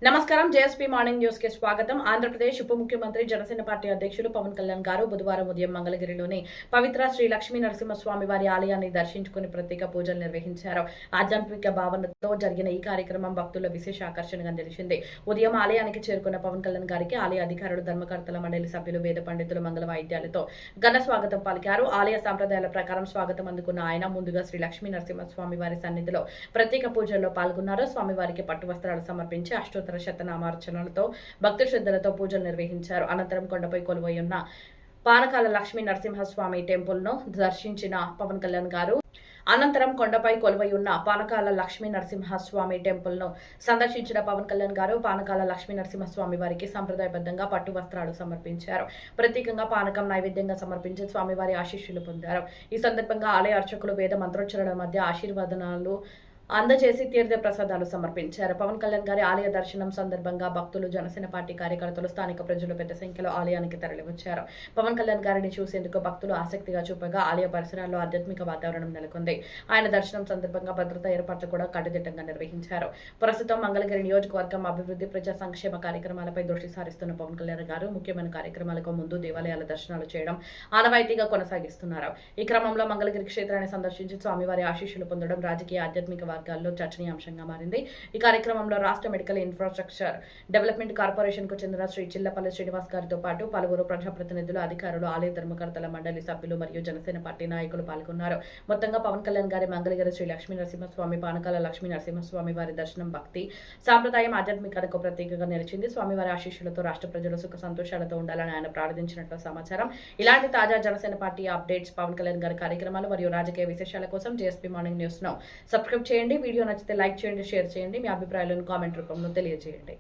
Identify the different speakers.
Speaker 1: నమస్కారం JSP morning news కి స్వాగతం. ఆంధ్రప్రదేశ్ ఉప ముఖ్యమంత్రి జనసేన పార్టీ అధ్యక్షులు పవన్ కళ్యాణ్ గారు బుధవారం ఉదయం మంగళగిరిలోని పవిత్ర శ్రీ లక్ష్మీ నరసింహస్వామి వారి ఆలయాన్ని దర్శించుకుని ప్రత్యేక పూజలు నిర్వహించారు. ఆధ్యాత్మిక భావనతో జరిగిన ఈ కార్యక్రమం భక్తుల విశేష ఆకర్షణగా నిలిచింది. ఉదయం ఆలయానికి చేరుకున్న పవన్ కళ్యాణ్ గారికి ఆలయ అధికారులు, ధర్మకర్తల మండలి సభ్యులు, వేద పండితులు మంగళ వాయిద్యాలతో ఘన స్వాగతం పలికారు. ఆలయ సంప్రదాయాల ప్రకారం స్వాగతం అందుకున్న ఆయన ముందుగా శ్రీ లక్ష్మీ నరసింహస్వామి వారి సన్నిధిలో ప్రత్యేక పూజల్లో పాల్గొన్నారు. స్వామివారికి పట్టు వస్త్రాలు సమర్పించి శతనామార్చనలతో భక్తి శ్రద్ధలతో పూజలు నిర్వహించారు. అనంతరం కొండపై కొలువై ఉన్న పానకాల లక్ష్మీ నరసింహస్వామి టెంపుల్ ను దర్శించిన పవన్ కళ్యాణ్ గారు సందర్శించిన పవన్ కళ్యాణ్ గారు పానకాల లక్ష్మీ నరసింహస్వామి వారికి సంప్రదాయబద్ధంగా పట్టు వస్త్రాలు సమర్పించారు. ప్రత్యేకంగా పానకం నైవేద్యంగా సమర్పించి స్వామివారి ఆశీస్సులు పొందారు. ఈ సందర్భంగా ఆలయ అర్చకులు వేద మంత్రోచ్చరణల మధ్య ఆశీర్వాదనాలు అందజేసి తీర్థ ప్రసాదాలు సమర్పించారు. పవన్ కళ్యాణ్ గారి ఆలయ దర్శనం సందర్భంగా భక్తులు, జనసేన పార్టీ కార్యకర్తలు, స్థానిక ప్రజలు పెద్ద సంఖ్యలో ఆలయానికి తరలివచ్చారు. పవన్ కళ్యాణ్ గారిని చూసేందుకు భక్తులు ఆసక్తిగా చూపగా ఆలయ పరిసరాల్లో ఆధ్యాత్మిక వాతావరణం నెలకొంది. ఆయన దర్శనం సందర్భంగా భద్రతా ఏర్పాట్లు కూడా కట్టుదిట్టంగా నిర్వహించారు. ప్రస్తుతం మంగళగిరి నియోజకవర్గం అభివృద్ధి, ప్రజా సంక్షేమ కార్యక్రమాలపై దృష్టి సారిస్తున్న పవన్ కళ్యాణ్ గారు ముఖ్యమైన కార్యక్రమాలకు ముందు దేవాలయాల దర్శనాలు చేయడం ఆనవాయితీగా కొనసాగిస్తున్నారు. ఈ క్రమంలో మంగళగిరి క్షేత్రాన్ని సందర్శించి స్వామివారి ఆశీస్సులు పొందడం రాజకీయ, ఆధ్యాత్మిక వర్గాల్లో చర్చనీయాంశంగా మారింది. ఈ కార్యక్రమంలో రాష్ట్ర మెడికల్ ఇన్ఫ్రాస్ట్రక్చర్ డెవలప్మెంట్ కార్పొరేషన్ కు చెందిన శ్రీ చిల్లపల్లి శ్రీనివాస్ గారితో పాటు పలువురు ప్రజాప్రతినిధులు, అధికారులు, ఆలయ ధర్మకర్తల మండలి సభ్యులు మరియు జనసేన పార్టీ నాయకులు పాల్గొన్నారు. మొత్తంగా పవన్ కళ్యాణ్ గారి మంగళగిరి శ్రీ లక్ష్మీ నరసింహస్వామి, పానకాల లక్ష్మీ నరసింహస్వామి వారి దర్శనం భక్తి, సాంప్రదాయం, ఆధ్యాత్మికతకు ప్రత్యేకంగా నిలిచింది. స్వామివారి ఆశీస్సులతో రాష్ట్ర ప్రజలు సుఖ సంతోషాలతో ఉండాలని ఆయన ప్రార్థించినట్లు సమాచారం. ఇలాంటి తాజా జనసేన పార్టీ అప్డేట్స్, పవన్ కళ్యాణ్ గారి కార్యక్రమాలు మరియు రాజకీయ విశేషాల కోసం జేఎస్పీ మార్నింగ్ న్యూస్ ను సబ్స్క్రైబ్ చేయండి. వీడియో నచ్చితే లైక్ చేయండి, షేర్ చేయండి. మీ అభిప్రాయాలను కామెంట్ రూపంలో తెలియజేయండి.